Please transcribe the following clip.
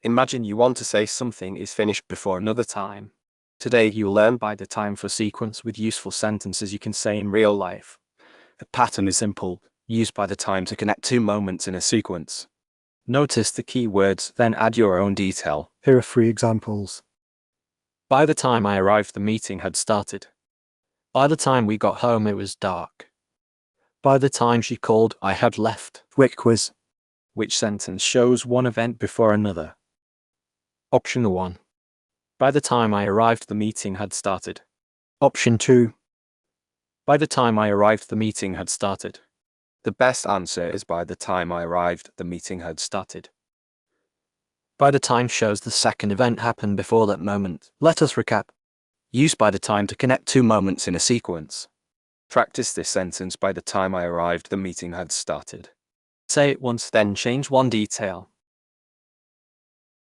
Imagine you want to say something is finished before another time. Today you'll learn by the time for sequence with useful sentences you can say in real life. The pattern is simple, use by the time to connect two moments in a sequence. Notice the key words, then add your own detail. Here are 3 examples. By the time I arrived, the meeting had started. By the time we got home, it was dark. By the time she called, I had left. Quick quiz. Which sentence shows one event before another? Option 1. By the time I arrived, the meeting had started. Option 2. By the time I arrived, the meeting had started. The best answer is by the time I arrived, the meeting had started. By the time shows the second event happened before that moment. Let us recap. Use by the time to connect two moments in a sequence. Practice this sentence: by the time I arrived, the meeting had started. Say it once, then change one detail.